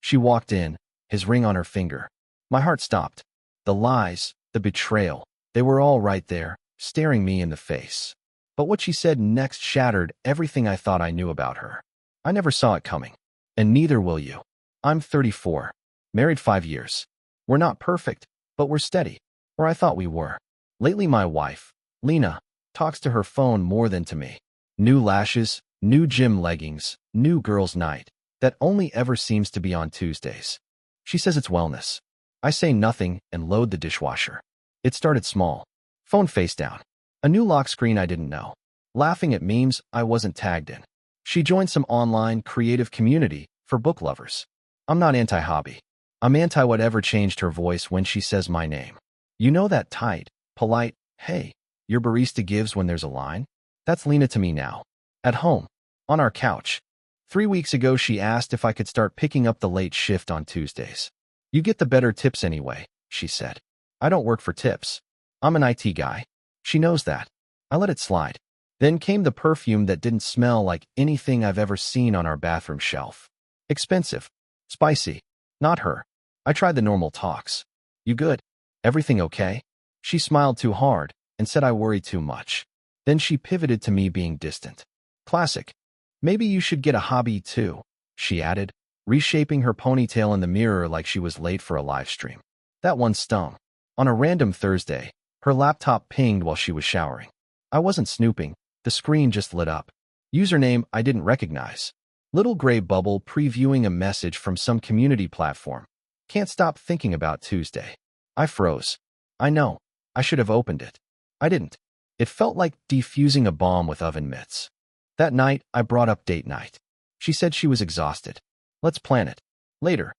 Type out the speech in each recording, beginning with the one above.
She walked in, his ring on her finger. My heart stopped. The lies, the betrayal, they were all right there, staring me in the face. But what she said next shattered everything I thought I knew about her. I never saw it coming. And neither will you. I'm 34. Married 5 years. We're not perfect, but we're steady. Or I thought we were. Lately my wife, Lena, talks to her phone more than to me. New lashes, new gym leggings, new girls' night. That only ever seems to be on Tuesdays. She says it's wellness. I say nothing and load the dishwasher. It started small. Phone face down. A new lock screen I didn't know. Laughing at memes I wasn't tagged in. She joined some online creative community for book lovers. I'm not anti-hobby. I'm anti-whatever changed her voice when she says my name. You know that tight, polite, hey, your barista gives when there's a line? That's Lena to me now. At home. On our couch. 3 weeks ago she asked if I could start picking up the late shift on Tuesdays. You get the better tips anyway, she said. I don't work for tips. I'm an IT guy. She knows that. I let it slide. Then came the perfume that didn't smell like anything I've ever seen on our bathroom shelf. Expensive. Spicy. Not her. I tried the normal talks. You good? Everything okay? She smiled too hard and said I worry too much. Then she pivoted to me being distant. Classic. Maybe you should get a hobby too, she added, reshaping her ponytail in the mirror like she was late for a live stream. That one stung. On a random Thursday, her laptop pinged while she was showering. I wasn't snooping. The screen just lit up. Username I didn't recognize. Little gray bubble previewing a message from some community platform. Can't stop thinking about Tuesday. I froze. I know. I should have opened it. I didn't. It felt like defusing a bomb with oven mitts. That night, I brought up date night. She said she was exhausted. Let's plan it. Later.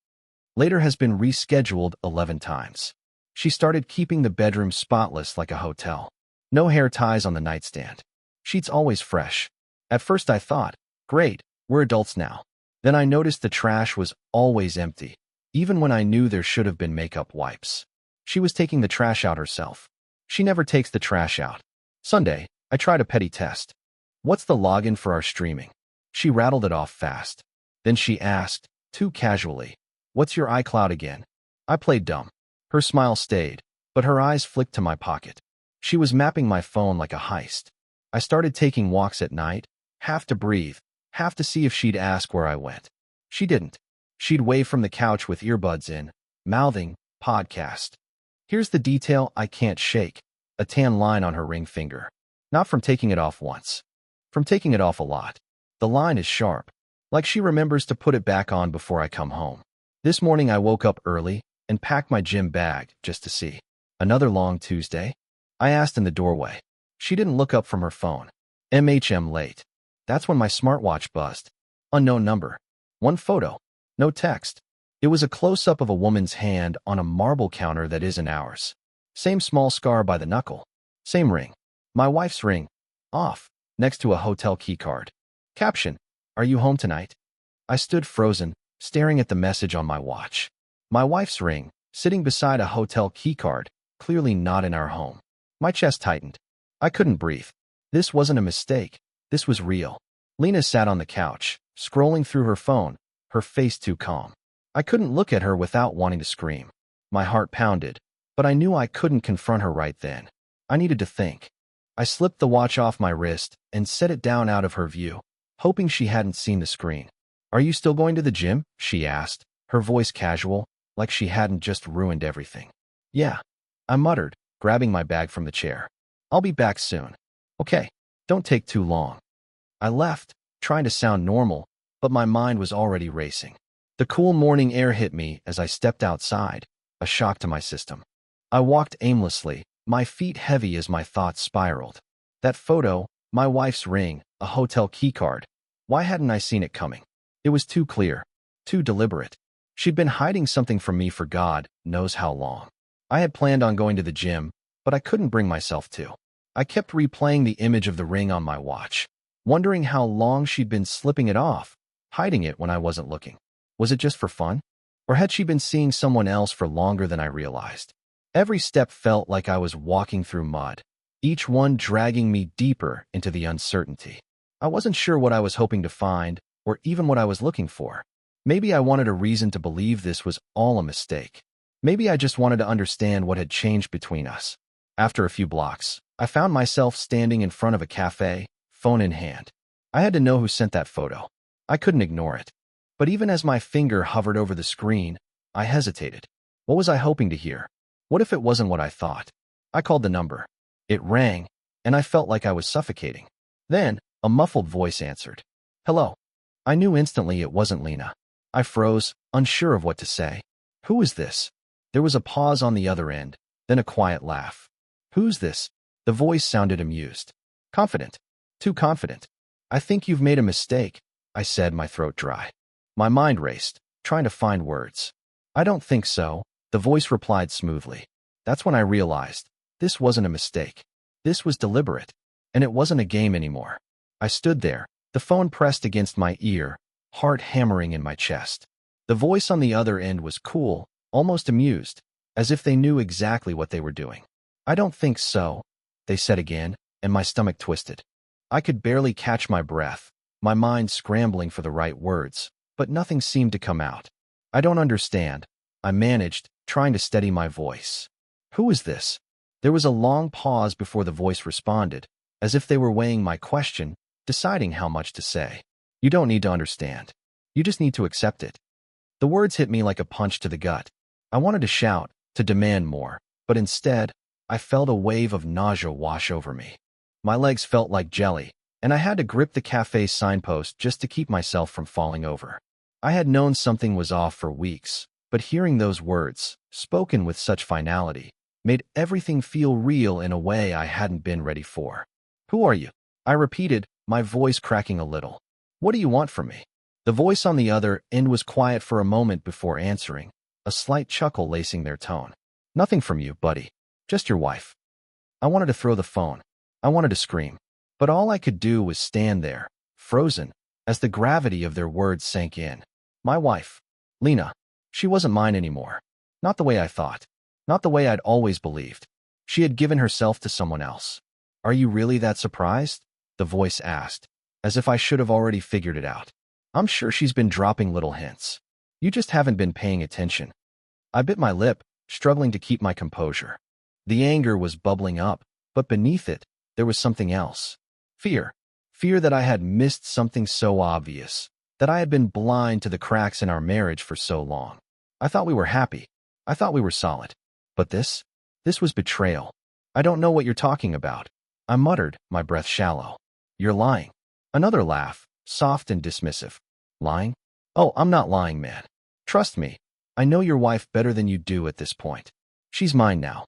Later has been rescheduled 11 times. She started keeping the bedroom spotless like a hotel. No hair ties on the nightstand. Sheets always fresh. At first I thought, great, we're adults now. Then I noticed the trash was always empty, even when I knew there should have been makeup wipes. She was taking the trash out herself. She never takes the trash out. Sunday, I tried a petty test. What's the login for our streaming? She rattled it off fast. Then she asked, too casually, what's your iCloud again? I played dumb. Her smile stayed, but her eyes flicked to my pocket. She was mapping my phone like a heist. I started taking walks at night, half to breathe, half to see if she'd ask where I went. She didn't. She'd wave from the couch with earbuds in, mouthing, podcast. Here's the detail I can't shake, a tan line on her ring finger. Not from taking it off once. From taking it off a lot. The line is sharp, like she remembers to put it back on before I come home. This morning I woke up early and packed my gym bag just to see. Another long Tuesday? I asked in the doorway. She didn't look up from her phone. Late. That's when my smartwatch buzzed. Unknown number. One photo. No text. It was a close-up of a woman's hand on a marble counter that isn't ours. Same small scar by the knuckle. Same ring. My wife's ring. Off. Next to a hotel keycard. Caption, are you home tonight? I stood frozen, staring at the message on my watch. My wife's ring, sitting beside a hotel keycard, clearly not in our home. My chest tightened. I couldn't breathe. This wasn't a mistake. This was real. Lena sat on the couch, scrolling through her phone, her face too calm. I couldn't look at her without wanting to scream. My heart pounded, but I knew I couldn't confront her right then. I needed to think. I slipped the watch off my wrist and set it down out of her view, hoping she hadn't seen the screen. Are you still going to the gym? She asked, her voice casual, like she hadn't just ruined everything. Yeah, I muttered, grabbing my bag from the chair. I'll be back soon. Okay, don't take too long. I left, trying to sound normal, but my mind was already racing. The cool morning air hit me as I stepped outside, a shock to my system. I walked aimlessly, my feet heavy as my thoughts spiraled. That photo, my wife's ring, a hotel keycard. Why hadn't I seen it coming? It was too clear, too deliberate. She'd been hiding something from me for God knows how long. I had planned on going to the gym, but I couldn't bring myself to. I kept replaying the image of the ring on my watch, wondering how long she'd been slipping it off, hiding it when I wasn't looking. Was it just for fun? Or had she been seeing someone else for longer than I realized? Every step felt like I was walking through mud, each one dragging me deeper into the uncertainty. I wasn't sure what I was hoping to find, or even what I was looking for. Maybe I wanted a reason to believe this was all a mistake. Maybe I just wanted to understand what had changed between us. After a few blocks, I found myself standing in front of a cafe, phone in hand. I had to know who sent that photo. I couldn't ignore it. But even as my finger hovered over the screen, I hesitated. What was I hoping to hear? What if it wasn't what I thought? I called the number. It rang, and I felt like I was suffocating. Then, a muffled voice answered. Hello. I knew instantly it wasn't Lena. I froze, unsure of what to say. Who is this? There was a pause on the other end, then a quiet laugh. Who's this? The voice sounded amused. Confident. Too confident. I think you've made a mistake, I said, my throat dry. My mind raced, trying to find words. I don't think so, the voice replied smoothly. That's when I realized this wasn't a mistake. This was deliberate, and it wasn't a game anymore. I stood there, the phone pressed against my ear, heart hammering in my chest. The voice on the other end was cool, almost amused, as if they knew exactly what they were doing. I don't think so, they said again, and my stomach twisted. I could barely catch my breath, my mind scrambling for the right words, but nothing seemed to come out. I don't understand, I managed, trying to steady my voice. Who is this? There was a long pause before the voice responded, as if they were weighing my question, deciding how much to say. You don't need to understand. You just need to accept it. The words hit me like a punch to the gut. I wanted to shout, to demand more, but instead, I felt a wave of nausea wash over me. My legs felt like jelly, and I had to grip the cafe's signpost just to keep myself from falling over. I had known something was off for weeks, but hearing those words, spoken with such finality, made everything feel real in a way I hadn't been ready for. Who are you? I repeated, my voice cracking a little. What do you want from me? The voice on the other end was quiet for a moment before answering, a slight chuckle lacing their tone. Nothing from you, buddy. Just your wife. I wanted to throw the phone. I wanted to scream. But all I could do was stand there, frozen, as the gravity of their words sank in. My wife. Lena. She wasn't mine anymore. Not the way I thought. Not the way I'd always believed. She had given herself to someone else. Are you really that surprised? The voice asked, as if I should have already figured it out. I'm sure she's been dropping little hints. You just haven't been paying attention. I bit my lip, struggling to keep my composure. The anger was bubbling up, but beneath it, there was something else. Fear. Fear that I had missed something so obvious, that I had been blind to the cracks in our marriage for so long. I thought we were happy. I thought we were solid. But this was betrayal. I don't know what you're talking about. I muttered, my breath shallow. You're lying. Another laugh, soft and dismissive. Lying? Oh, I'm not lying, man. Trust me. I know your wife better than you do at this point. She's mine now.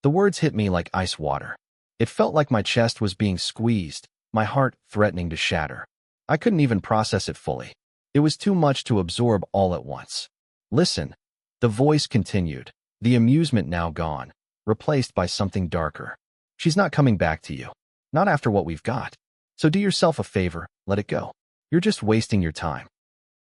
The words hit me like ice water. It felt like my chest was being squeezed, my heart threatening to shatter. I couldn't even process it fully. It was too much to absorb all at once. Listen, the voice continued, the amusement now gone, replaced by something darker. She's not coming back to you. Not after what we've got. So do yourself a favor, let it go. You're just wasting your time.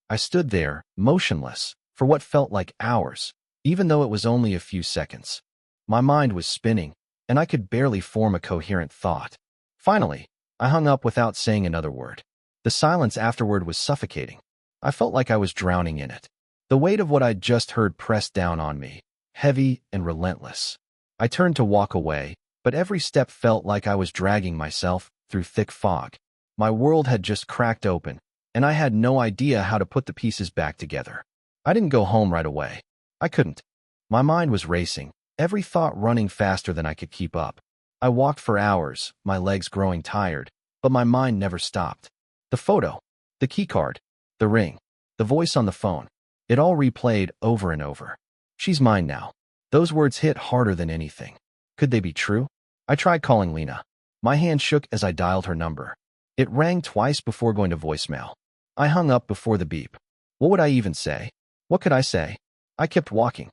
I stood there, motionless, for what felt like hours, even though it was only a few seconds. My mind was spinning, and I could barely form a coherent thought. Finally, I hung up without saying another word. The silence afterward was suffocating. I felt like I was drowning in it. The weight of what I'd just heard pressed down on me, heavy and relentless. I turned to walk away, but every step felt like I was dragging myself through thick fog. My world had just cracked open, and I had no idea how to put the pieces back together. I didn't go home right away. I couldn't. My mind was racing, every thought running faster than I could keep up. I walked for hours, my legs growing tired, but my mind never stopped. The photo, the keycard, the ring, the voice on the phone, it all replayed over and over. She's mine now. Those words hit harder than anything. Could they be true? I tried calling Lena. My hand shook as I dialed her number. It rang twice before going to voicemail. I hung up before the beep. What would I even say? What could I say? I kept walking.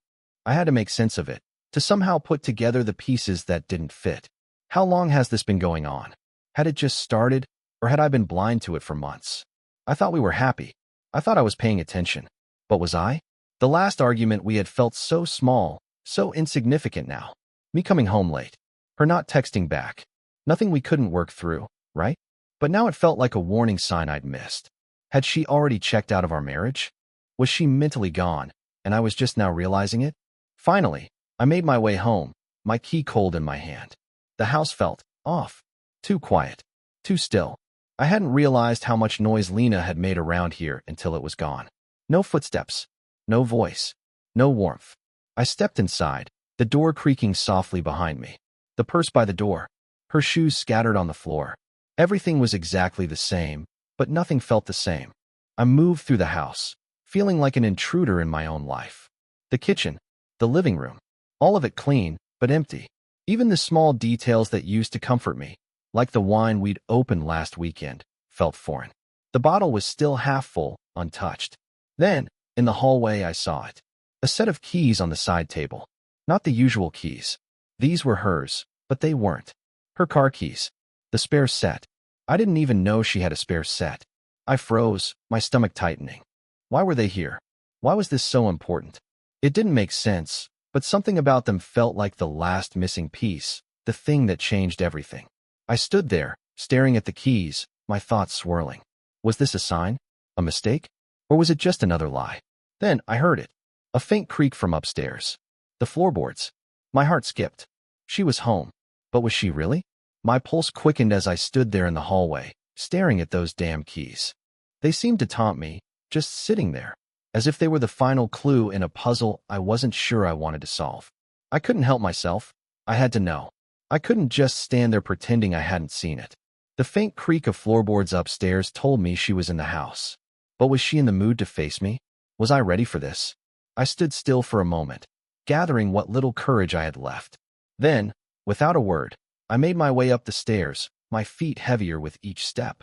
I had to make sense of it, to somehow put together the pieces that didn't fit. How long has this been going on? Had it just started, or had I been blind to it for months? I thought we were happy. I thought I was paying attention. But was I? The last argument we had felt so small, so insignificant now. Me coming home late. Her not texting back. Nothing we couldn't work through, right? But now it felt like a warning sign I'd missed. Had she already checked out of our marriage? Was she mentally gone, and I was just now realizing it? Finally, I made my way home, my key cold in my hand. The house felt off, too quiet, too still. I hadn't realized how much noise Lena had made around here until it was gone. No footsteps, no voice, no warmth. I stepped inside, the door creaking softly behind me. The purse by the door, her shoes scattered on the floor. Everything was exactly the same, but nothing felt the same. I moved through the house, feeling like an intruder in my own life. The kitchen, the living room, all of it clean, but empty. Even the small details that used to comfort me, like the wine we'd opened last weekend, felt foreign. The bottle was still half full, untouched. Then, in the hallway, I saw it. A set of keys on the side table. Not the usual keys. These were hers, but they weren't. Her car keys. The spare set. I didn't even know she had a spare set. I froze, my stomach tightening. Why were they here? Why was this so important? It didn't make sense, but something about them felt like the last missing piece, the thing that changed everything. I stood there, staring at the keys, my thoughts swirling. Was this a sign? A mistake? Or was it just another lie? Then I heard it. A faint creak from upstairs. The floorboards. My heart skipped. She was home. But was she really? My pulse quickened as I stood there in the hallway, staring at those damn keys. They seemed to taunt me, just sitting there, as if they were the final clue in a puzzle I wasn't sure I wanted to solve. I couldn't help myself. I had to know. I couldn't just stand there pretending I hadn't seen it. The faint creak of floorboards upstairs told me she was in the house. But was she in the mood to face me? Was I ready for this? I stood still for a moment, gathering what little courage I had left. Then, without a word, I made my way up the stairs, my feet heavier with each step.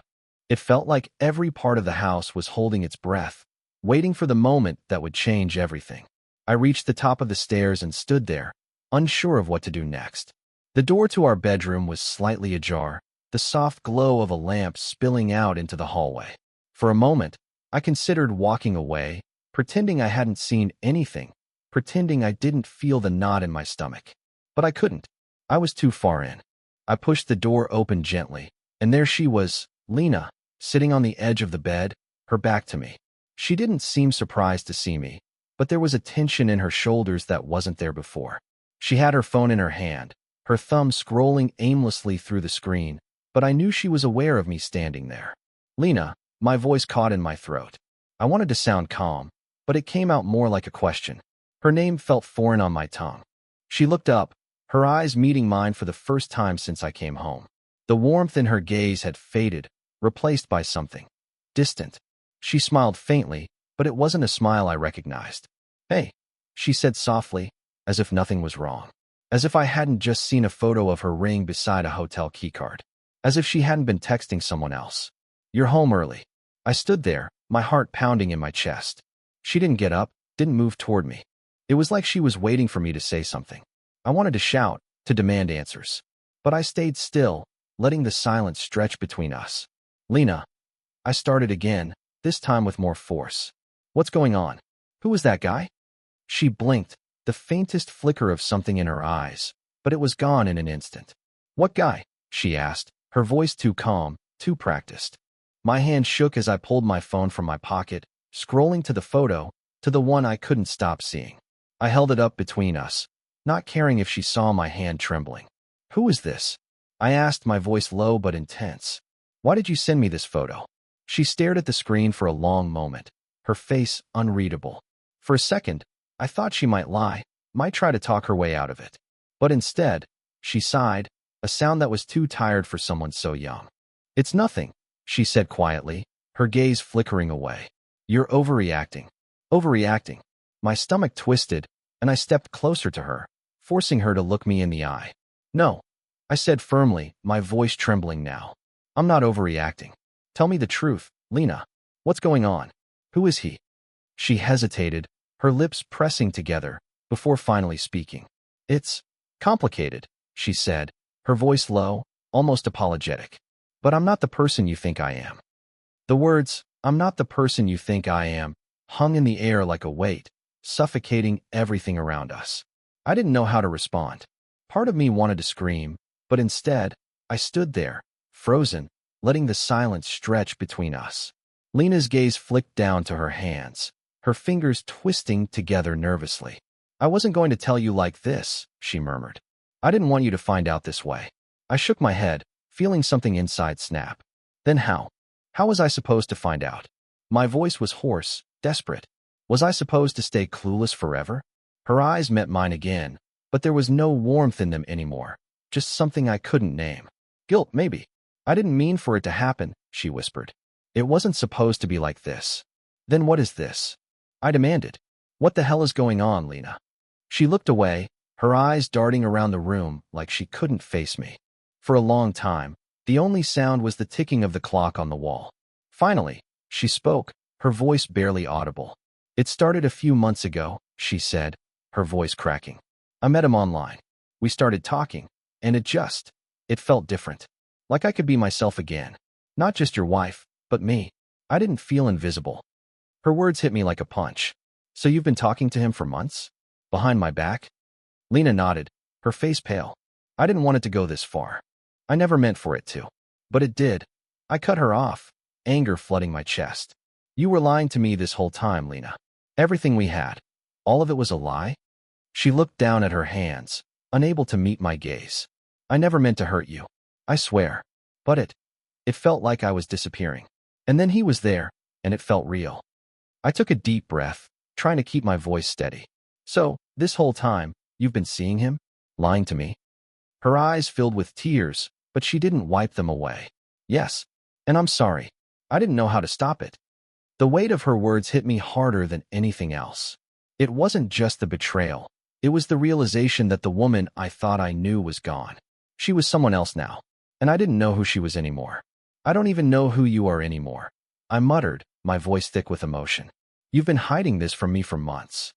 It felt like every part of the house was holding its breath, waiting for the moment that would change everything. I reached the top of the stairs and stood there, unsure of what to do next. The door to our bedroom was slightly ajar, the soft glow of a lamp spilling out into the hallway. For a moment, I considered walking away, pretending I hadn't seen anything, pretending I didn't feel the knot in my stomach. But I couldn't. I was too far in. I pushed the door open gently, and there she was, Lena, sitting on the edge of the bed, her back to me. She didn't seem surprised to see me, but there was a tension in her shoulders that wasn't there before. She had her phone in her hand, her thumb scrolling aimlessly through the screen, but I knew she was aware of me standing there. Lena, my voice caught in my throat. I wanted to sound calm, but it came out more like a question. Her name felt foreign on my tongue. She looked up, her eyes meeting mine for the first time since I came home. The warmth in her gaze had faded, replaced by something distant. She smiled faintly, but it wasn't a smile I recognized. "Hey," she said softly, as if nothing was wrong. As if I hadn't just seen a photo of her ring beside a hotel keycard. As if she hadn't been texting someone else. "You're home early." I stood there, my heart pounding in my chest. She didn't get up, didn't move toward me. It was like she was waiting for me to say something. I wanted to shout, to demand answers. But I stayed still, letting the silence stretch between us. "Lena," I started again, this time with more force. "What's going on? Who was that guy?" She blinked, the faintest flicker of something in her eyes, but it was gone in an instant. "What guy?" she asked, her voice too calm, too practiced. My hand shook as I pulled my phone from my pocket, scrolling to the photo, to the one I couldn't stop seeing. I held it up between us, not caring if she saw my hand trembling. "Who is this?" I asked, my voice low but intense. "Why did you send me this photo?" She stared at the screen for a long moment, her face unreadable. For a second, I thought she might lie, might try to talk her way out of it. But instead, she sighed, a sound that was too tired for someone so young. "It's nothing," she said quietly, her gaze flickering away. "You're overreacting." Overreacting. My stomach twisted, and I stepped closer to her, forcing her to look me in the eye. "No," I said firmly, my voice trembling now. "I'm not overreacting. Tell me the truth, Lena. What's going on? Who is he?" She hesitated, her lips pressing together, before finally speaking. "It's complicated," she said, her voice low, almost apologetic. "But I'm not the person you think I am." The words, "I'm not the person you think I am," hung in the air like a weight, suffocating everything around us. I didn't know how to respond. Part of me wanted to scream, but instead, I stood there, frozen, letting the silence stretch between us. Lena's gaze flicked down to her hands, her fingers twisting together nervously. I wasn't going to tell you like this, she murmured. I didn't want you to find out this way. I shook my head, feeling something inside snap. Then how? How was I supposed to find out? My voice was hoarse, desperate. Was I supposed to stay clueless forever? Her eyes met mine again, but there was no warmth in them anymore, just something I couldn't name. Guilt, maybe. I didn't mean for it to happen, she whispered. It wasn't supposed to be like this. Then what is this? I demanded. What the hell is going on, Lena? She looked away, her eyes darting around the room like she couldn't face me. For a long time, the only sound was the ticking of the clock on the wall. Finally, she spoke, her voice barely audible. It started a few months ago, she said, her voice cracking. I met him online. We started talking, and it felt different. Like I could be myself again. Not just your wife, but me. I didn't feel invisible. Her words hit me like a punch. So you've been talking to him for months? Behind my back? Lena nodded, her face pale. I didn't want it to go this far. I never meant for it to. But it did. I cut her off, anger flooding my chest. You were lying to me this whole time, Lena. Everything we had. All of it was a lie? She looked down at her hands, unable to meet my gaze. I never meant to hurt you. I swear. But it felt like I was disappearing. And then he was there, and it felt real. I took a deep breath, trying to keep my voice steady. So, this whole time, you've been seeing him? Lying to me? Her eyes filled with tears, but she didn't wipe them away. Yes. And I'm sorry. I didn't know how to stop it. The weight of her words hit me harder than anything else. It wasn't just the betrayal. It was the realization that the woman I thought I knew was gone. She was someone else now, and I didn't know who she was anymore. I don't even know who you are anymore. I muttered, my voice thick with emotion. You've been hiding this from me for months.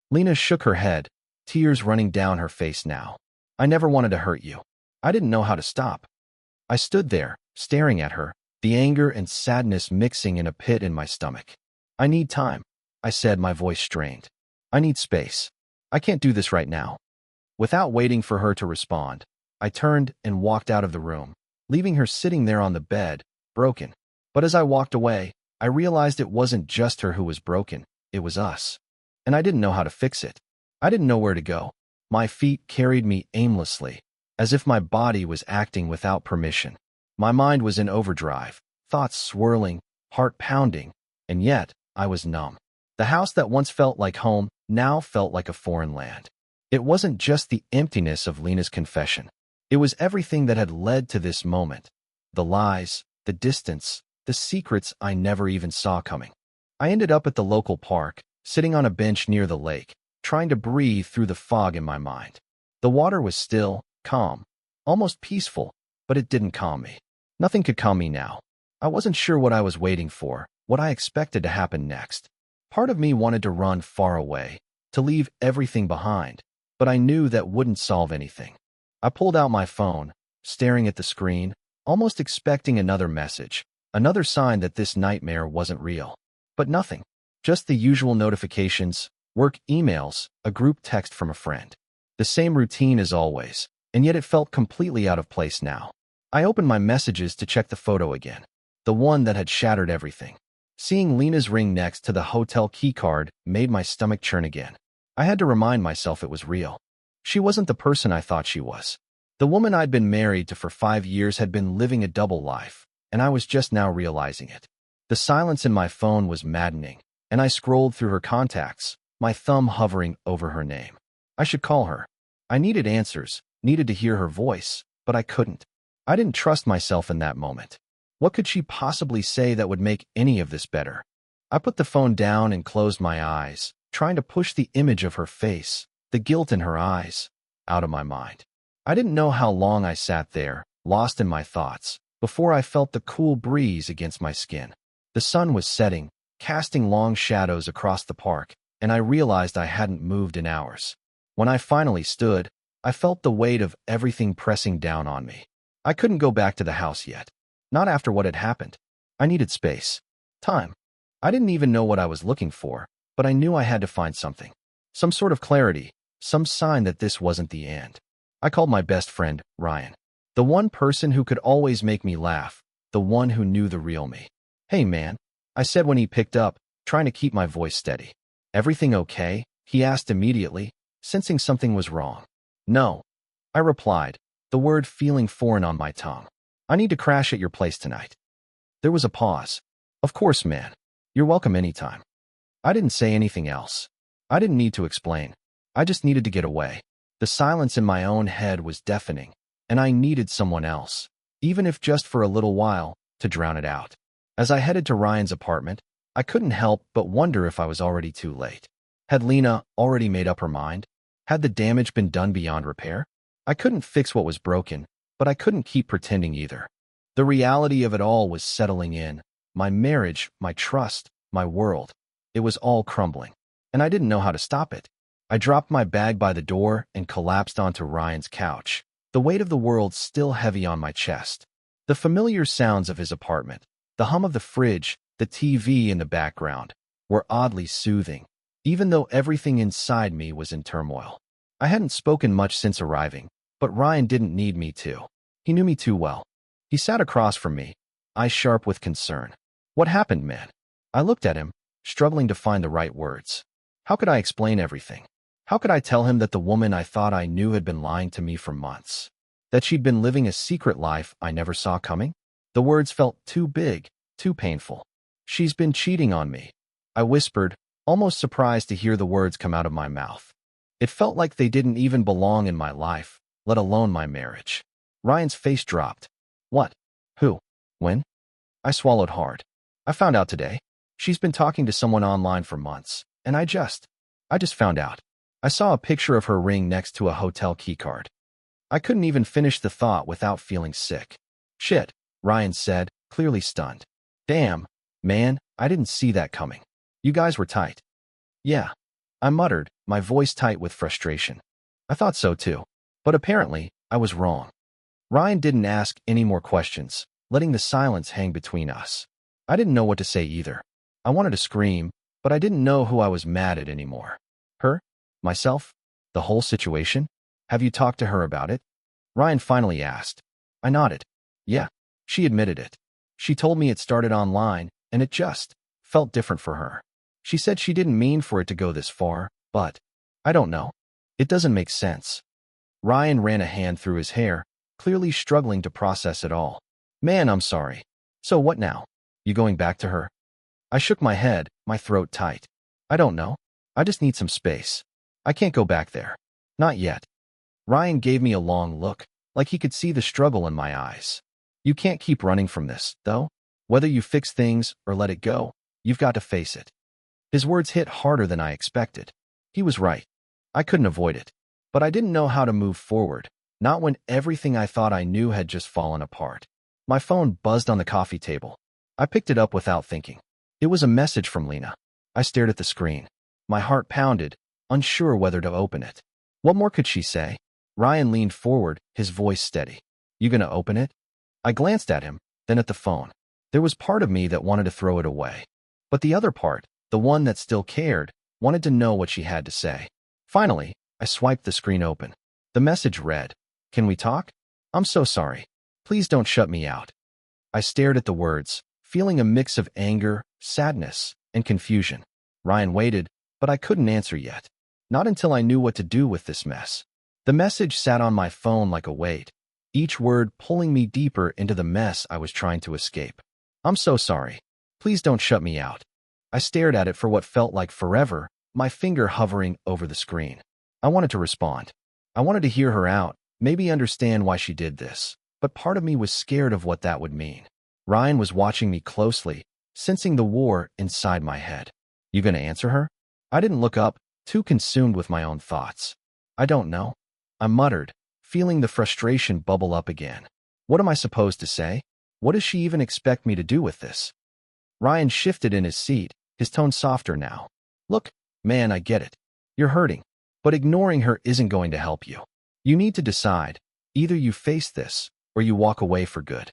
Lena shook her head, tears running down her face now. I never wanted to hurt you. I didn't know how to stop. I stood there, staring at her, the anger and sadness mixing in a pit in my stomach. I need time, I said, my voice strained. I need space. I can't do this right now. Without waiting for her to respond, I turned and walked out of the room, leaving her sitting there on the bed, broken. But as I walked away, I realized it wasn't just her who was broken, it was us. And I didn't know how to fix it. I didn't know where to go. My feet carried me aimlessly, as if my body was acting without permission. My mind was in overdrive, thoughts swirling, heart pounding, and yet I was numb. The house that once felt like home now felt like a foreign land. It wasn't just the emptiness of Lena's confession. It was everything that had led to this moment. The lies, the distance, the secrets I never even saw coming. I ended up at the local park, sitting on a bench near the lake, trying to breathe through the fog in my mind. The water was still, calm, almost peaceful, but it didn't calm me. Nothing could calm me now. I wasn't sure what I was waiting for, what I expected to happen next. Part of me wanted to run far away, to leave everything behind, but I knew that wouldn't solve anything. I pulled out my phone, staring at the screen, almost expecting another message, another sign that this nightmare wasn't real. But nothing. Just the usual notifications, work emails, a group text from a friend. The same routine as always, and yet it felt completely out of place now. I opened my messages to check the photo again, the one that had shattered everything. Seeing Lena's ring next to the hotel keycard made my stomach churn again. I had to remind myself it was real. She wasn't the person I thought she was. The woman I'd been married to for 5 years had been living a double life, and I was just now realizing it. The silence in my phone was maddening, and I scrolled through her contacts, my thumb hovering over her name. I should call her. I needed answers, needed to hear her voice, but I couldn't. I didn't trust myself in that moment. What could she possibly say that would make any of this better? I put the phone down and closed my eyes, trying to push the image of her face, the guilt in her eyes, out of my mind. I didn't know how long I sat there, lost in my thoughts, before I felt the cool breeze against my skin. The sun was setting, casting long shadows across the park, and I realized I hadn't moved in hours. When I finally stood, I felt the weight of everything pressing down on me. I couldn't go back to the house yet. Not after what had happened. I needed space. Time. I didn't even know what I was looking for, but I knew I had to find something. Some sort of clarity, some sign that this wasn't the end. I called my best friend, Ryan. The one person who could always make me laugh, the one who knew the real me. Hey man, I said when he picked up, trying to keep my voice steady. "Everything okay?" he asked immediately, sensing something was wrong. "No," I replied, the word feeling foreign on my tongue. "I need to crash at your place tonight." There was a pause. "Of course, man. You're welcome anytime." I didn't say anything else. I didn't need to explain. I just needed to get away. The silence in my own head was deafening, and I needed someone else, even if just for a little while, to drown it out. As I headed to Ryan's apartment, I couldn't help but wonder if I was already too late. Had Lena already made up her mind? Had the damage been done beyond repair? I couldn't fix what was broken, but I couldn't keep pretending either. The reality of it all was settling in. My marriage, my trust, my world. It was all crumbling, and I didn't know how to stop it. I dropped my bag by the door and collapsed onto Ryan's couch, the weight of the world still heavy on my chest. The familiar sounds of his apartment, the hum of the fridge, the TV in the background, were oddly soothing, even though everything inside me was in turmoil. I hadn't spoken much since arriving, but Ryan didn't need me to. He knew me too well. He sat across from me, eyes sharp with concern. "What happened, man?" I looked at him, struggling to find the right words. How could I explain everything? How could I tell him that the woman I thought I knew had been lying to me for months? That she'd been living a secret life I never saw coming? The words felt too big, too painful. "She's been cheating on me," I whispered, almost surprised to hear the words come out of my mouth. It felt like they didn't even belong in my life, let alone my marriage. Ryan's face dropped. "What? Who? When?" I swallowed hard. "I found out today. She's been talking to someone online for months, and I just found out. I saw a picture of her ring next to a hotel keycard." I couldn't even finish the thought without feeling sick. "Shit," Ryan said, clearly stunned. "Damn, man, I didn't see that coming. You guys were tight." "Yeah," I muttered, my voice tight with frustration. "I thought so too. But apparently, I was wrong." Ryan didn't ask any more questions, letting the silence hang between us. I didn't know what to say either. I wanted to scream, but I didn't know who I was mad at anymore. Her? Myself? The whole situation? "Have you talked to her about it?" Ryan finally asked. I nodded. "Yeah," she admitted it. "She told me it started online, and it just felt different for her. She said she didn't mean for it to go this far, but I don't know. It doesn't make sense." Ryan ran a hand through his hair, clearly struggling to process it all. "Man, I'm sorry. So what now? You going back to her?" I shook my head, my throat tight. "I don't know. I just need some space. I can't go back there. Not yet." Ryan gave me a long look, like he could see the struggle in my eyes. "You can't keep running from this, though. Whether you fix things or let it go, you've got to face it." His words hit harder than I expected. He was right. I couldn't avoid it. But I didn't know how to move forward, not when everything I thought I knew had just fallen apart. My phone buzzed on the coffee table. I picked it up without thinking. It was a message from Lena. I stared at the screen. My heart pounded, unsure whether to open it. What more could she say? Ryan leaned forward, his voice steady. "You gonna open it?" I glanced at him, then at the phone. There was part of me that wanted to throw it away. But the other part, the one that still cared, wanted to know what she had to say. Finally, I swiped the screen open. The message read, "Can we talk? I'm so sorry. Please don't shut me out." I stared at the words, feeling a mix of anger, sadness, and confusion. Ryan waited, but I couldn't answer yet. Not until I knew what to do with this mess. The message sat on my phone like a weight, each word pulling me deeper into the mess I was trying to escape. "I'm so sorry. Please don't shut me out." I stared at it for what felt like forever, my finger hovering over the screen. I wanted to respond. I wanted to hear her out, maybe understand why she did this. But part of me was scared of what that would mean. Ryan was watching me closely, sensing the war inside my head. "You gonna answer her?" I didn't look up, too consumed with my own thoughts. "I don't know," I muttered, feeling the frustration bubble up again. What am I supposed to say? What does she even expect me to do with this? Ryan shifted in his seat, his tone softer now. "Look, man, I get it. You're hurting. But ignoring her isn't going to help you. You need to decide. Either you face this, or you walk away for good."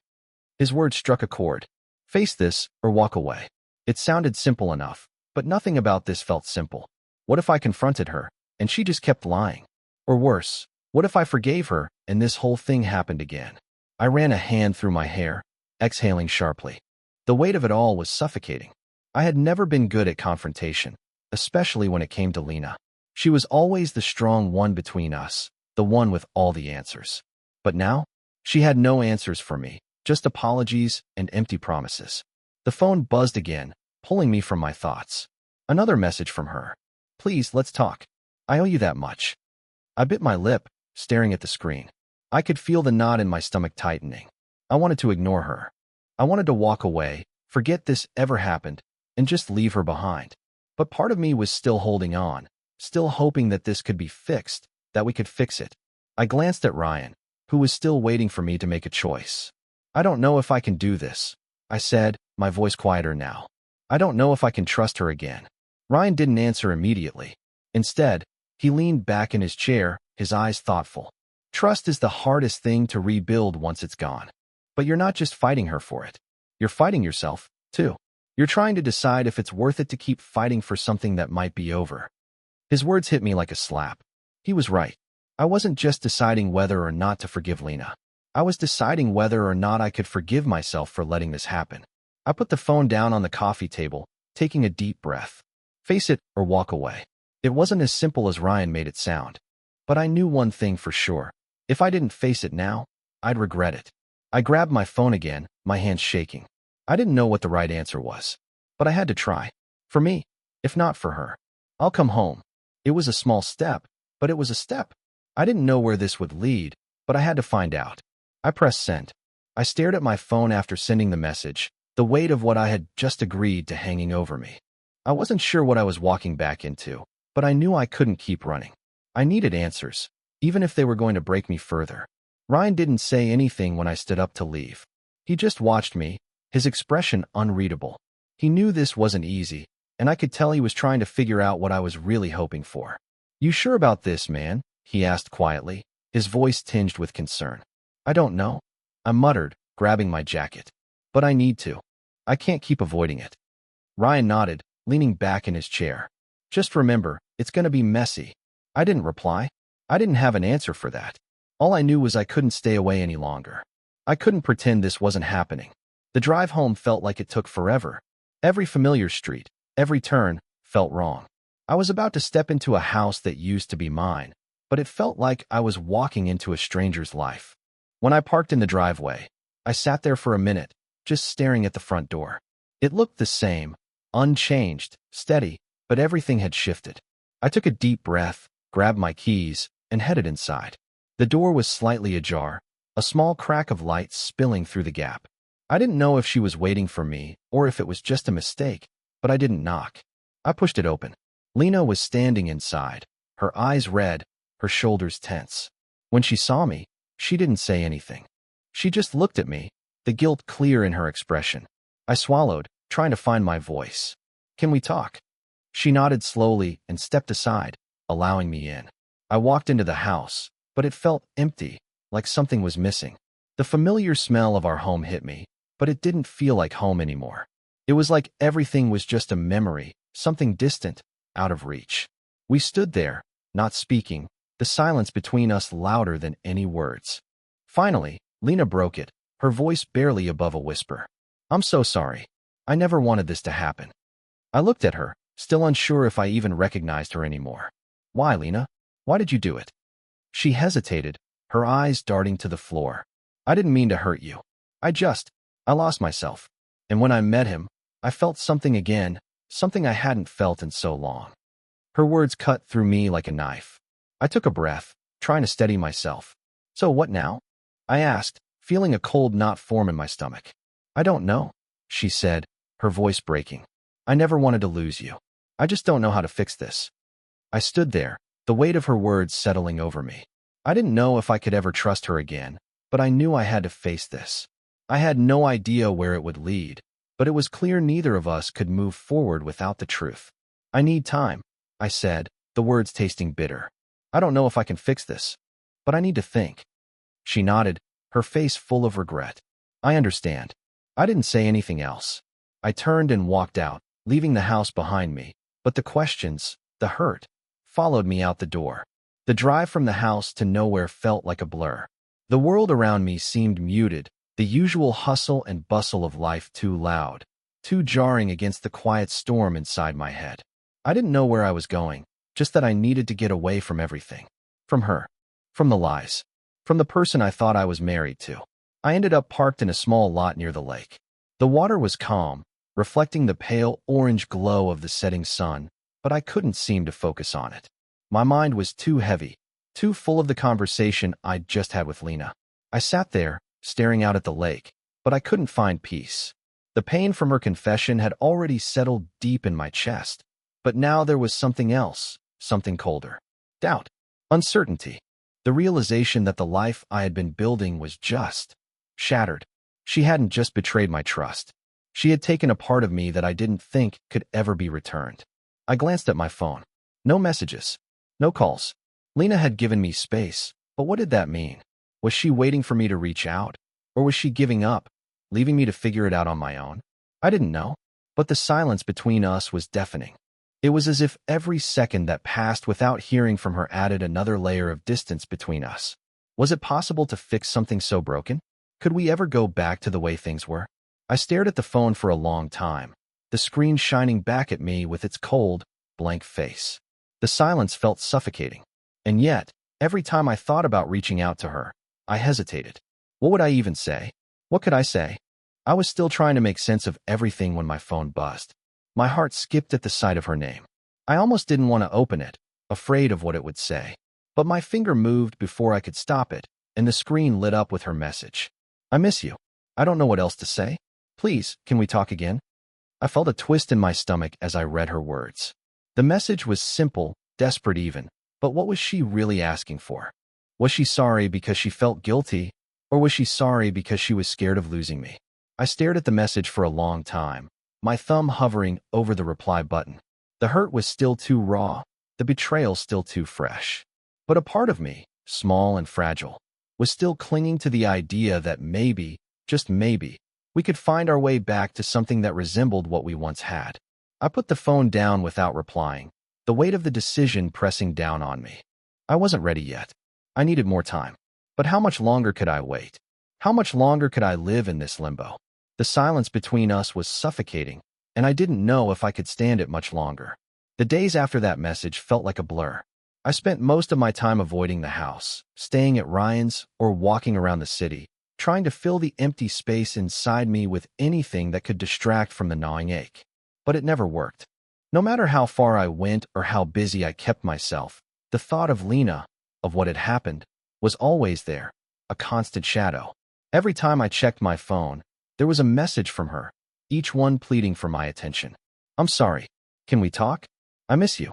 His words struck a chord. Face this, or walk away. It sounded simple enough, but nothing about this felt simple. What if I confronted her, and she just kept lying? Or worse, what if I forgave her, and this whole thing happened again? I ran a hand through my hair, exhaling sharply. The weight of it all was suffocating. I had never been good at confrontation, especially when it came to Lena. She was always the strong one between us, the one with all the answers. But now, she had no answers for me, just apologies and empty promises. The phone buzzed again, pulling me from my thoughts. Another message from her. Please, let's talk. I owe you that much. I bit my lip, staring at the screen. I could feel the knot in my stomach tightening. I wanted to ignore her. I wanted to walk away, forget this ever happened, and just leave her behind. But part of me was still holding on, still hoping that this could be fixed, that we could fix it. I glanced at Ryan, who was still waiting for me to make a choice. I don't know if I can do this, I said, my voice quieter now. I don't know if I can trust her again. Ryan didn't answer immediately. Instead, he leaned back in his chair, his eyes thoughtful. Trust is the hardest thing to rebuild once it's gone. But you're not just fighting her for it. You're fighting yourself, too. You're trying to decide if it's worth it to keep fighting for something that might be over. His words hit me like a slap. He was right. I wasn't just deciding whether or not to forgive Lena. I was deciding whether or not I could forgive myself for letting this happen. I put the phone down on the coffee table, taking a deep breath. Face it or walk away. It wasn't as simple as Ryan made it sound. But I knew one thing for sure. If I didn't face it now, I'd regret it. I grabbed my phone again, my hands shaking. I didn't know what the right answer was. But I had to try. For me, if not for her. I'll come home. It was a small step, but it was a step. I didn't know where this would lead, but I had to find out. I pressed send. I stared at my phone after sending the message, the weight of what I had just agreed to hanging over me. I wasn't sure what I was walking back into, but I knew I couldn't keep running. I needed answers, even if they were going to break me further. Ryan didn't say anything when I stood up to leave. He just watched me, his expression unreadable. He knew this wasn't easy, and I could tell he was trying to figure out what I was really hoping for. You sure about this, man? He asked quietly, his voice tinged with concern. I don't know, I muttered, grabbing my jacket. But I need to. I can't keep avoiding it. Ryan nodded, leaning back in his chair. Just remember, it's going to be messy. I didn't reply. I didn't have an answer for that. All I knew was I couldn't stay away any longer. I couldn't pretend this wasn't happening. The drive home felt like it took forever. Every familiar street, every turn, felt wrong. I was about to step into a house that used to be mine, but it felt like I was walking into a stranger's life. When I parked in the driveway, I sat there for a minute, just staring at the front door. It looked the same, unchanged, steady, but everything had shifted. I took a deep breath, grabbed my keys, and headed inside. The door was slightly ajar, a small crack of light spilling through the gap. I didn't know if she was waiting for me or if it was just a mistake, but I didn't knock. I pushed it open. Lena was standing inside, her eyes red, her shoulders tense. When she saw me, she didn't say anything. She just looked at me, the guilt clear in her expression. I swallowed, trying to find my voice. Can we talk? She nodded slowly and stepped aside, allowing me in. I walked into the house, but it felt empty, like something was missing. The familiar smell of our home hit me, but it didn't feel like home anymore. It was like everything was just a memory, something distant, out of reach. We stood there, not speaking, the silence between us louder than any words. Finally, Lena broke it, her voice barely above a whisper. I'm so sorry. I never wanted this to happen. I looked at her, still unsure if I even recognized her anymore. Why, Lena? Why did you do it? She hesitated, her eyes darting to the floor. I didn't mean to hurt you. I lost myself. And when I met him, I felt something again, something I hadn't felt in so long. Her words cut through me like a knife. I took a breath, trying to steady myself. So what now? I asked, feeling a cold knot form in my stomach. I don't know, she said, her voice breaking. I never wanted to lose you. I just don't know how to fix this. I stood there, the weight of her words settling over me. I didn't know if I could ever trust her again, but I knew I had to face this. I had no idea where it would lead, but it was clear neither of us could move forward without the truth. I need time, I said, the words tasting bitter. I don't know if I can fix this, but I need to think. She nodded, her face full of regret. I understand. I didn't say anything else. I turned and walked out, leaving the house behind me, but the questions, the hurt, followed me out the door. The drive from the house to nowhere felt like a blur. The world around me seemed muted, the usual hustle and bustle of life too loud, too jarring against the quiet storm inside my head. I didn't know where I was going, just that I needed to get away from everything. From her. From the lies. From the person I thought I was married to. I ended up parked in a small lot near the lake. The water was calm, reflecting the pale orange glow of the setting sun, but I couldn't seem to focus on it. My mind was too heavy, too full of the conversation I'd just had with Lena. I sat there, staring out at the lake, but I couldn't find peace. The pain from her confession had already settled deep in my chest, but now there was something else, something colder. Doubt. Uncertainty. The realization that the life I had been building was just shattered. She hadn't just betrayed my trust. She had taken a part of me that I didn't think could ever be returned. I glanced at my phone. No messages. No calls. Lena had given me space, but what did that mean? Was she waiting for me to reach out? Or was she giving up, leaving me to figure it out on my own? I didn't know, but the silence between us was deafening. It was as if every second that passed without hearing from her added another layer of distance between us. Was it possible to fix something so broken? Could we ever go back to the way things were? I stared at the phone for a long time, the screen shining back at me with its cold, blank face. The silence felt suffocating. And yet, every time I thought about reaching out to her, I hesitated. What would I even say? What could I say? I was still trying to make sense of everything when my phone buzzed. My heart skipped at the sight of her name. I almost didn't want to open it, afraid of what it would say. But my finger moved before I could stop it, and the screen lit up with her message. I miss you. I don't know what else to say. Please, can we talk again? I felt a twist in my stomach as I read her words. The message was simple, desperate even, but what was she really asking for? Was she sorry because she felt guilty, or was she sorry because she was scared of losing me? I stared at the message for a long time, my thumb hovering over the reply button. The hurt was still too raw, the betrayal still too fresh. But a part of me, small and fragile, was still clinging to the idea that maybe, just maybe, we could find our way back to something that resembled what we once had. I put the phone down without replying, the weight of the decision pressing down on me. I wasn't ready yet. I needed more time. But how much longer could I wait? How much longer could I live in this limbo? The silence between us was suffocating, and I didn't know if I could stand it much longer. The days after that message felt like a blur. I spent most of my time avoiding the house, staying at Ryan's, or walking around the city, trying to fill the empty space inside me with anything that could distract from the gnawing ache. But it never worked. No matter how far I went or how busy I kept myself, the thought of Lena, of what had happened, was always there, a constant shadow. Every time I checked my phone, there was a message from her, each one pleading for my attention. I'm sorry. Can we talk? I miss you.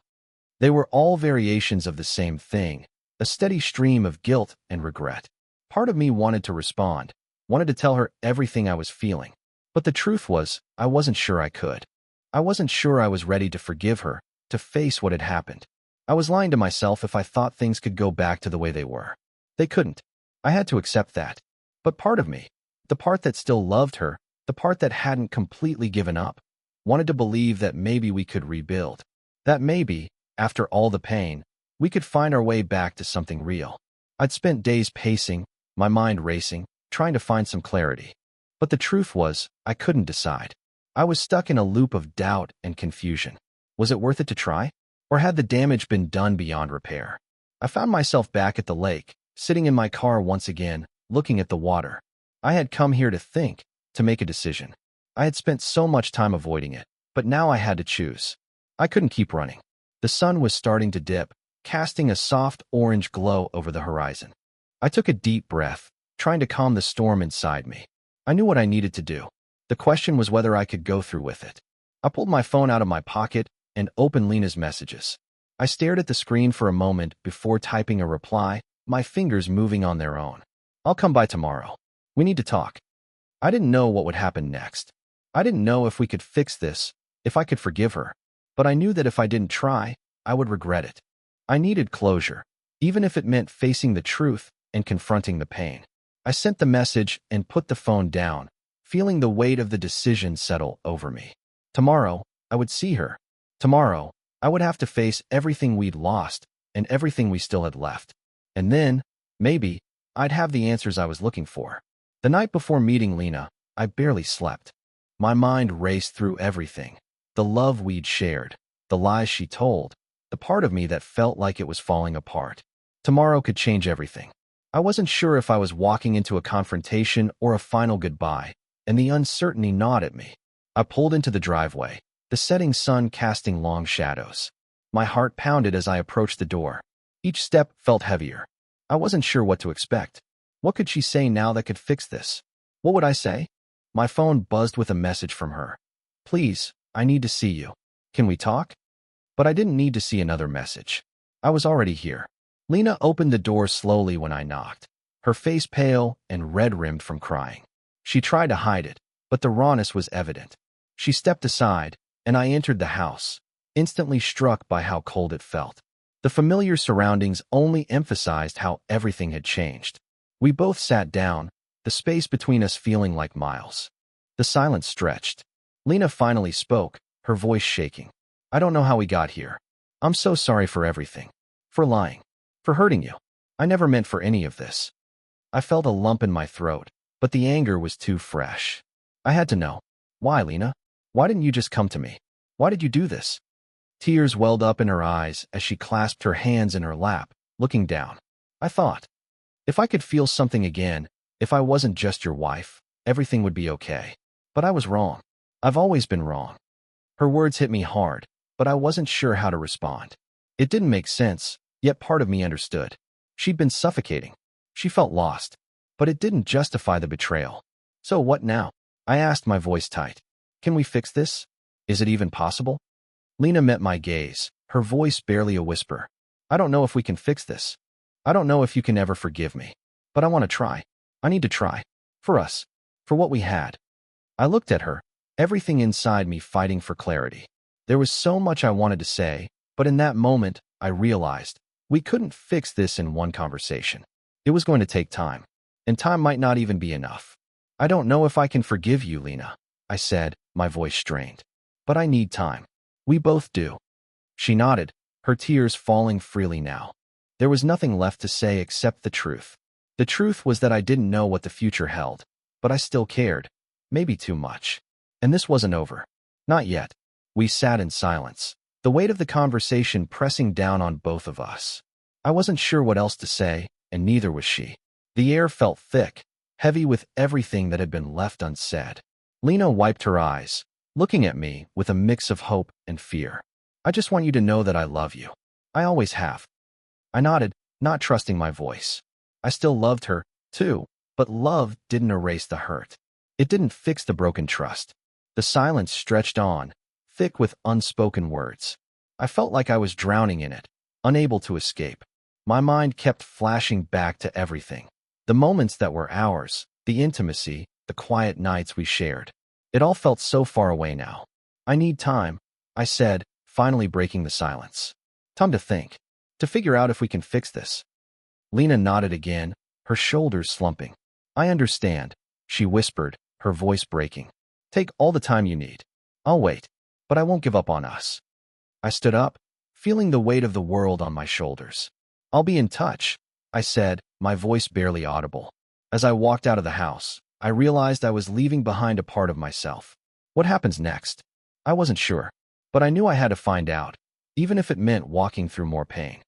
They were all variations of the same thing, a steady stream of guilt and regret. Part of me wanted to respond, wanted to tell her everything I was feeling. But the truth was, I wasn't sure I could. I wasn't sure I was ready to forgive her, to face what had happened. I was lying to myself if I thought things could go back to the way they were. They couldn't. I had to accept that. But part of me, the part that still loved her, the part that hadn't completely given up, wanted to believe that maybe we could rebuild. That maybe, after all the pain, we could find our way back to something real. I'd spent days pacing, my mind racing, trying to find some clarity. But the truth was, I couldn't decide. I was stuck in a loop of doubt and confusion. Was it worth it to try? Or had the damage been done beyond repair? I found myself back at the lake, sitting in my car once again, looking at the water. I had come here to think, to make a decision. I had spent so much time avoiding it, but now I had to choose. I couldn't keep running. The sun was starting to dip, casting a soft orange glow over the horizon. I took a deep breath, trying to calm the storm inside me. I knew what I needed to do. The question was whether I could go through with it. I pulled my phone out of my pocket and opened Lena's messages. I stared at the screen for a moment before typing a reply, my fingers moving on their own. I'll come by tomorrow. We need to talk. I didn't know what would happen next. I didn't know if we could fix this, if I could forgive her. But I knew that if I didn't try, I would regret it. I needed closure, even if it meant facing the truth and confronting the pain. I sent the message and put the phone down, feeling the weight of the decision settle over me. Tomorrow, I would see her. Tomorrow, I would have to face everything we'd lost and everything we still had left. And then, maybe, I'd have the answers I was looking for. The night before meeting Lena, I barely slept. My mind raced through everything. The love we'd shared, the lies she told, the part of me that felt like it was falling apart. Tomorrow could change everything. I wasn't sure if I was walking into a confrontation or a final goodbye, and the uncertainty gnawed at me. I pulled into the driveway, the setting sun casting long shadows. My heart pounded as I approached the door. Each step felt heavier. I wasn't sure what to expect. What could she say now that could fix this? What would I say? My phone buzzed with a message from her. Please, I need to see you. Can we talk? But I didn't need to see another message. I was already here. Lena opened the door slowly when I knocked, her face pale and red-rimmed from crying. She tried to hide it, but the rawness was evident. She stepped aside, and I entered the house, instantly struck by how cold it felt. The familiar surroundings only emphasized how everything had changed. We both sat down, the space between us feeling like miles. The silence stretched. Lena finally spoke, her voice shaking. I don't know how we got here. I'm so sorry for everything. For lying. For hurting you. I never meant for any of this. I felt a lump in my throat, but the anger was too fresh. I had to know. Why, Lena? Why didn't you just come to me? Why did you do this? Tears welled up in her eyes as she clasped her hands in her lap, looking down. I thought, if I could feel something again, if I wasn't just your wife, everything would be okay. But I was wrong. I've always been wrong. Her words hit me hard, but I wasn't sure how to respond. It didn't make sense, yet part of me understood. She'd been suffocating. She felt lost. But it didn't justify the betrayal. So what now? I asked, my voice tight. Can we fix this? Is it even possible? Lena met my gaze, her voice barely a whisper. I don't know if we can fix this. I don't know if you can ever forgive me. But I want to try. I need to try. For us. For what we had. I looked at her, everything inside me fighting for clarity. There was so much I wanted to say, but in that moment, I realized we couldn't fix this in one conversation. It was going to take time, and time might not even be enough. I don't know if I can forgive you, Lena, I said, my voice strained. But I need time. We both do. She nodded, her tears falling freely now. There was nothing left to say except the truth. The truth was that I didn't know what the future held, but I still cared. Maybe too much. And this wasn't over. Not yet. We sat in silence, the weight of the conversation pressing down on both of us. I wasn't sure what else to say, and neither was she. The air felt thick, heavy with everything that had been left unsaid. Lena wiped her eyes, looking at me with a mix of hope and fear. I just want you to know that I love you. I always have. I nodded, not trusting my voice. I still loved her, too, but love didn't erase the hurt. It didn't fix the broken trust. The silence stretched on, thick with unspoken words. I felt like I was drowning in it, unable to escape. My mind kept flashing back to everything. The moments that were ours, the intimacy, the quiet nights we shared. It all felt so far away now. I need time, I said, finally breaking the silence. Time to think. To figure out if we can fix this. Lena nodded again, her shoulders slumping. I understand, she whispered, her voice breaking. Take all the time you need. I'll wait, but I won't give up on us. I stood up, feeling the weight of the world on my shoulders. I'll be in touch, I said, my voice barely audible. As I walked out of the house, I realized I was leaving behind a part of myself. What happens next? I wasn't sure, but I knew I had to find out, even if it meant walking through more pain.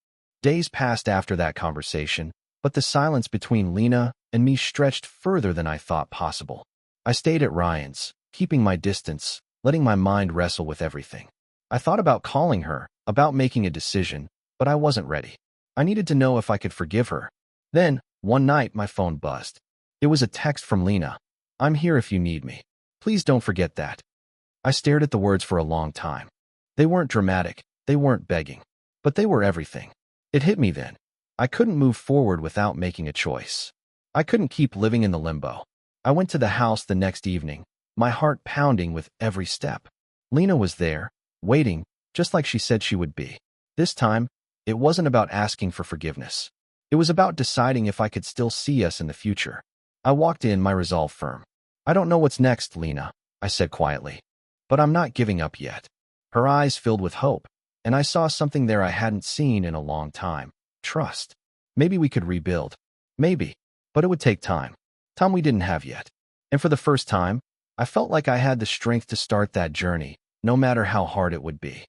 Days passed after that conversation, but the silence between Lena and me stretched further than I thought possible. I stayed at Ryan's, keeping my distance, letting my mind wrestle with everything. I thought about calling her, about making a decision, but I wasn't ready. I needed to know if I could forgive her. Then, one night, my phone buzzed. It was a text from Lena. I'm here if you need me. Please don't forget that. I stared at the words for a long time. They weren't dramatic, they weren't begging, but they were everything. It hit me then. I couldn't move forward without making a choice. I couldn't keep living in the limbo. I went to the house the next evening, my heart pounding with every step. Lena was there, waiting, just like she said she would be. This time, it wasn't about asking for forgiveness. It was about deciding if I could still see us in the future. I walked in, my resolve firm. I don't know what's next, Lena, I said quietly. But I'm not giving up yet. Her eyes filled with hope, and I saw something there I hadn't seen in a long time. Trust. Maybe we could rebuild. Maybe. But it would take time. Time we didn't have yet. And for the first time, I felt like I had the strength to start that journey, no matter how hard it would be.